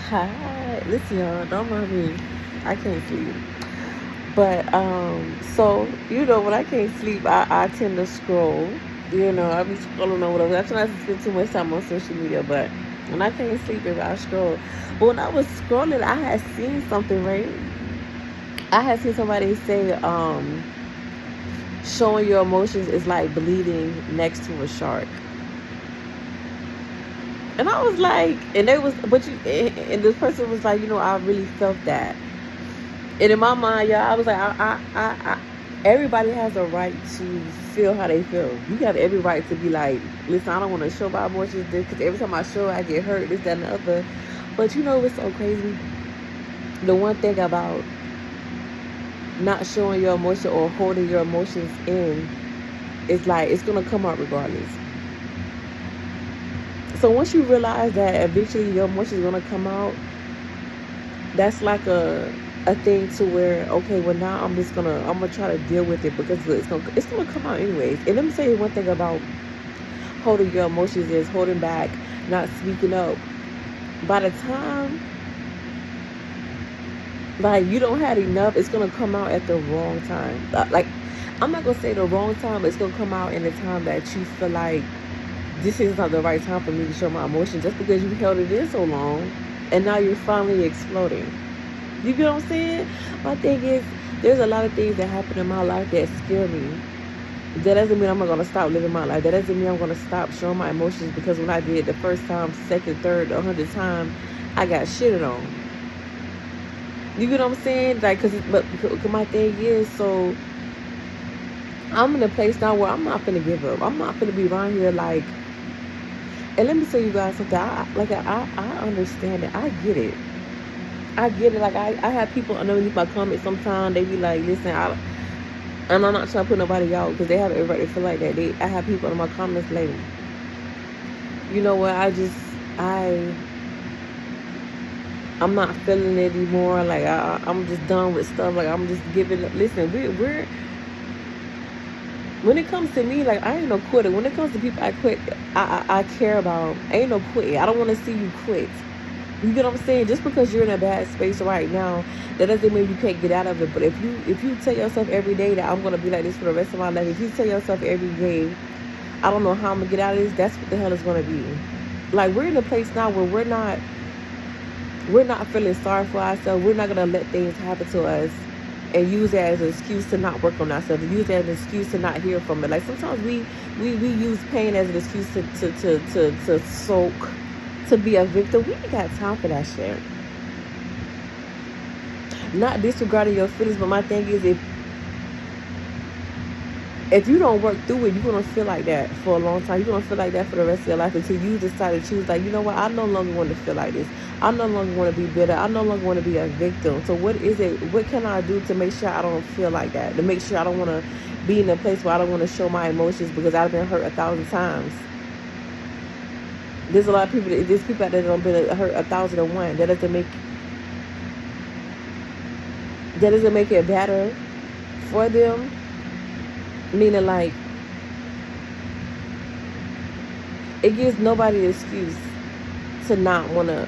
Hi, listen, y'all. Don't mind me. I can't sleep. But so when I can't sleep, I tend to scroll. I be scrolling or whatever. I try not to spend too much time on social media, but when I can't sleep, if I scroll. But when I was scrolling, I had seen something, right? I had seen somebody say, showing your emotions is like bleeding next to a shark. And I was like, and they was, but you, and this person was like, I really felt that. And in my mind, y'all, I was like, everybody has a right to feel how they feel. You have every right to be like, listen, I don't want to show my emotions because every time I show, I get hurt, this, that, and the other. But it's so crazy. The one thing about not showing your emotion or holding your emotions in is like, it's going to come out regardless. So once you realize that eventually your emotions are going to come out, that's like a thing to where, okay, well, now I'm gonna try to deal with it because it's gonna come out anyways. And let me say one thing about holding your emotions is holding back, not speaking up. By the time like you don't have enough, it's gonna come out at the wrong time. Like, I'm not gonna say the wrong time, but it's gonna come out in the time that you feel like this is not the right time for me to show my emotions, just because you held it in so long and now you're finally exploding. You get what I'm saying? My thing is, there's a lot of things that happen in my life that scare me. That doesn't mean I'm not gonna stop living my life. That doesn't mean I'm gonna stop showing my emotions because when I did the first time, second, third, 100th time, I got shitted on. You get what I'm saying? Like, cause my thing is, so I'm in a place now where I'm not gonna give up. I'm not gonna be around here like. And let me tell you guys something. I understand it. I get it. I get it. Like, I have people underneath my comments sometimes. They be like, listen, and I'm not trying to put nobody out because they have everybody feel like that. I have people in my comments like, you know what? I'm not feeling it anymore. Like, I'm just done with stuff. Like, I'm just giving up. Listen, we're when it comes to me, like, I ain't no quitter. When it comes to people I care about, I ain't no quitting. I don't want to see you quit. You get what I'm saying? Just because you're in a bad space right now, that doesn't mean you can't get out of it. But if you tell yourself every day that I'm gonna be like this for the rest of my life, if you tell yourself every day, I don't know how I'm gonna get out of this, that's what the hell it's gonna be. Like, we're in a place now where we're not feeling sorry for ourselves. We're not gonna let things happen to us and use that as an excuse to not work on ourselves, and use that as an excuse to not hear from it. Like, sometimes we use pain as an excuse to sulk, to be a victim. We ain't got time for that shit. Not disregarding your feelings, but my thing is, if you don't work through it, you're gonna feel like that for a long time. You're gonna feel like that for the rest of your life until you decide to choose, like, you know what, I no longer want to feel like this. I no longer want to be bitter. I no longer want to be a victim. So what is it? What can I do to make sure I don't feel like that? To make sure I don't want to be in a place where I don't want to show my emotions because I've been hurt 1,000 times. There's a lot of people. There's people out there that have been hurt 1,001. That doesn't make it better for them. Meaning, like, it gives nobody an excuse to not wanna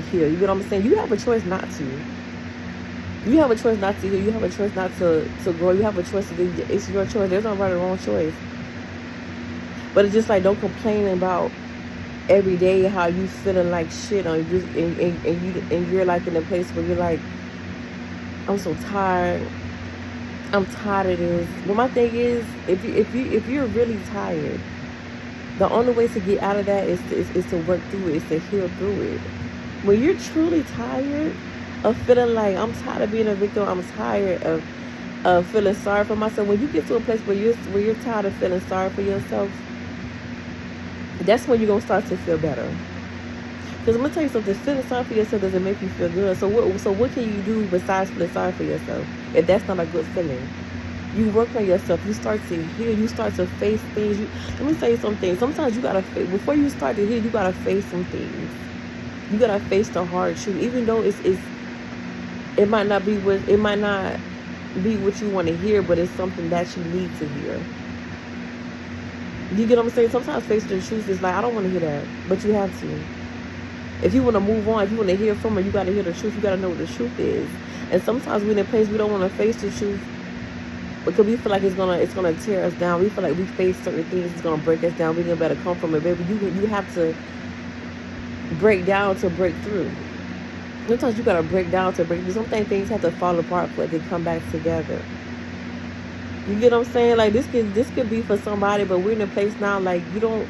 heal. You get what I'm saying? You have a choice not to. You have a choice not to heal. You have a choice not to grow. You have a choice to do. It's your choice. There's no right or wrong choice. But it's just like, don't complain about every day how you feeling like shit on you, and you're like in a place where you're like, I'm so tired. I'm tired of this. But my thing is, if you're really tired, the only way to get out of that is to work through it, is to heal through it. When you're truly tired of feeling like, I'm tired of being a victim, I'm tired of feeling sorry for myself. When you get to a place where you're tired of feeling sorry for yourself, that's when you're gonna start to feel better. Because I'm gonna tell you something, feeling sorry for yourself doesn't make you feel good. So what can you do besides feeling sorry for yourself if that's not a good feeling? You work on yourself. You start to heal. You start to face things. Let me tell you something. Sometimes you gotta face, before you start to heal. You gotta face some things. You gotta face the hard truth, even though it might not be what you want to hear, but it's something that you need to hear. You get what I'm saying? Sometimes facing the truth is like, I don't want to hear that, but you have to. If you want to move on, if you want to hear from her, you got to hear the truth. You got to know what the truth is. And sometimes we're in a place we don't want to face the truth because we feel like it's gonna tear us down. We feel like we face certain things, it's gonna break us down. We better come from it, baby. You have to break down to break through. Sometimes you gotta break down to break through. Sometimes things have to fall apart for it to come back together. You get what I'm saying? Like this could be for somebody, but we're in a place now like you don't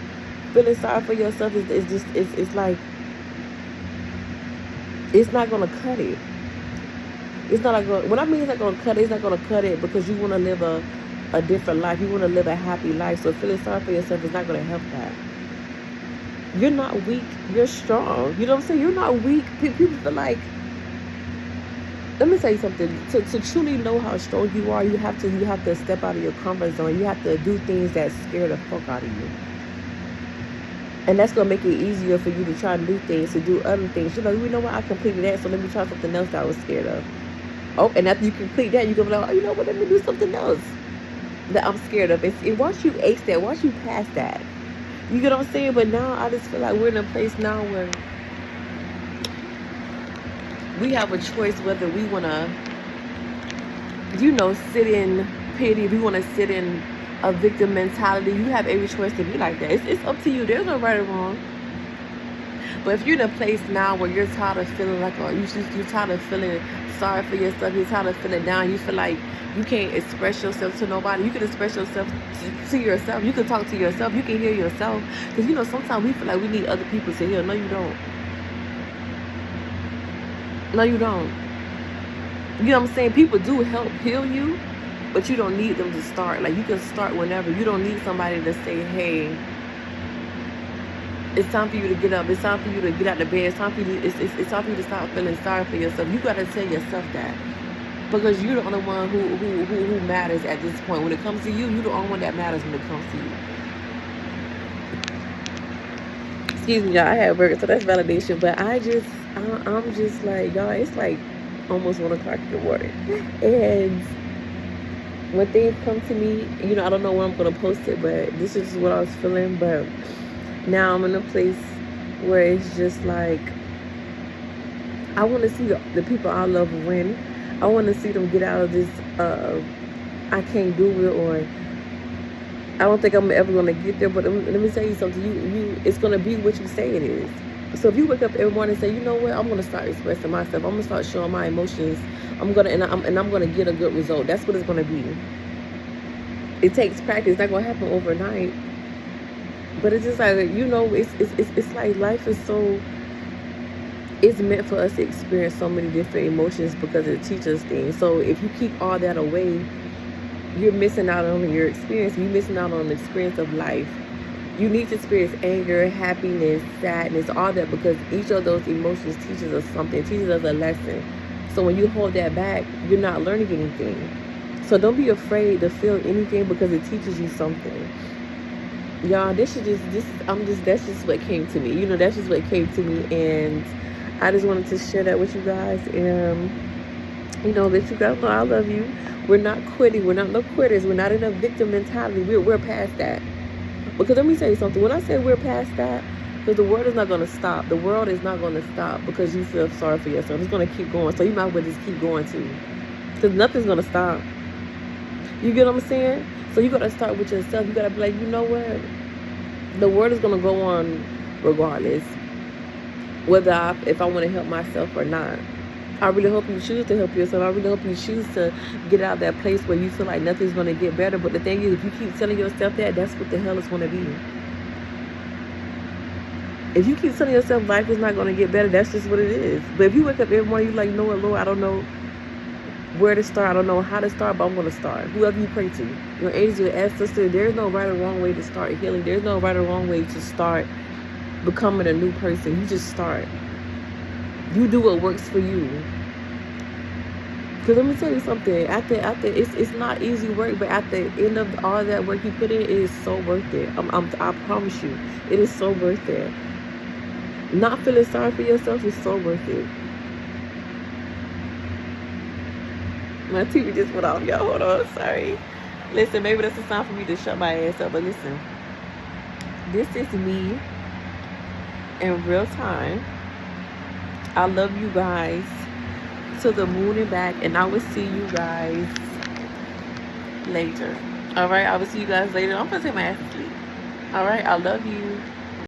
feeling sorry for yourself. It's like it's not gonna cut it. It's not like when I mean it's not gonna cut it. It's not gonna cut it because you want to live a different life. You want to live a happy life. So feeling sorry for yourself is not gonna help that. You're not weak. You're strong. You know what I'm saying? You're not weak. People feel like. Let me tell you something. To truly know how strong you are, you have to step out of your comfort zone. You have to do things that scare the fuck out of you. And that's gonna make it easier for you to try to do things, to do other things. You know what? I completed that, so let me try something else that I was scared of. Oh, and after you complete that, you're gonna be like, oh, you know what? Let me do something else that I'm scared of. Once you ace that, once you pass that, you get what I'm saying? But now I just feel like we're in a place now where we have a choice whether we want to, sit in pity, if we want to sit in a victim mentality. You have every choice to be like that. It's up to you. There's no right or wrong. But if you're in a place now where you're tired of feeling like, you're tired of feeling sorry for yourself, you're tired of feeling down, you feel like you can't express yourself to nobody. You can express yourself to yourself. You can talk to yourself. You can hear yourself. Because, sometimes we feel like we need other people to hear. No, you don't. No, you don't. You know what I'm saying? People do help heal you, but you don't need them to start. Like, you can start whenever. You don't need somebody to say, hey, it's time for you to get up. It's time for you to get out of bed. It's time for you it's time for you to stop feeling sorry for yourself. You got to tell yourself that. Because you're the only one who matters at this point. When it comes to you, you're the only one that matters when it comes to you. Excuse me, y'all. I had work, so that's validation. But I'm just like, y'all, it's like almost 1 o'clock in the morning. And when things come to me, I don't know where I'm going to post it, but this is what I was feeling. But now I'm in a place where it's just like, I want to see the people I love win. I want to see them get out of this, I can't do it, or I don't think I'm ever going to get there. But let me tell you something. It's going to be what you say it is. So if you wake up every morning and say, you know what, I'm going to start expressing myself. I'm going to start showing my emotions. I'm going to get a good result. That's what it's going to be. It takes practice. It's not going to happen overnight. But it's just like, it's like life is so, it's meant for us to experience so many different emotions because it teaches us things. So if you keep all that away, you're missing out on your experience. You're missing out on the experience of life. You need to experience anger, happiness, sadness, all that, because each of those emotions teaches us something, teaches us a lesson. So when you hold that back, you're not learning anything. So don't be afraid to feel anything because it teaches you something. Y'all, that's just what came to me. That's just what came to me, and I just wanted to share that with you guys, and let you guys know I love you. We're not quitting. We're not no quitters. We're not in a victim mentality. We're past that. Because let me tell you something. When I say we're past that, because the world is not going to stop. The world is not going to stop because you feel sorry for yourself. It's going to keep going. So you might as well just keep going too, because nothing's going to stop. You get what I'm saying? So you got to start with yourself. You got to be like, you know what? The world is going to go on regardless, whether if I want to help myself or not. I really hope you choose to help yourself. I really hope you choose to get out of that place where you feel like nothing's going to get better. But the thing is, if you keep telling yourself that's what the hell it's going to be. If you keep telling yourself life is not going to get better, that's just what it is. But if you wake up every morning, you're like, you know what, Lord, I don't know where to start. I don't know how to start, but I'm going to start. Whoever you pray to, your angels, your ancestors, there's no right or wrong way to start healing. There's no right or wrong way to start becoming a new person. You just start. You do what works for you. Because let me tell you something. After it's not easy work, but at the end of all that work you put in, it is so worth it. I promise you, it is so worth it. Not feeling sorry for yourself is so worth it. My TV just went off, y'all. Hold on, sorry. Listen, maybe that's a sign for me to shut my ass up. But listen, this is me in real time. I love you guys to the moon and back, and I will see you guys later. All right, I will see you guys later. I'm gonna take my ass to sleep. All right, I love you.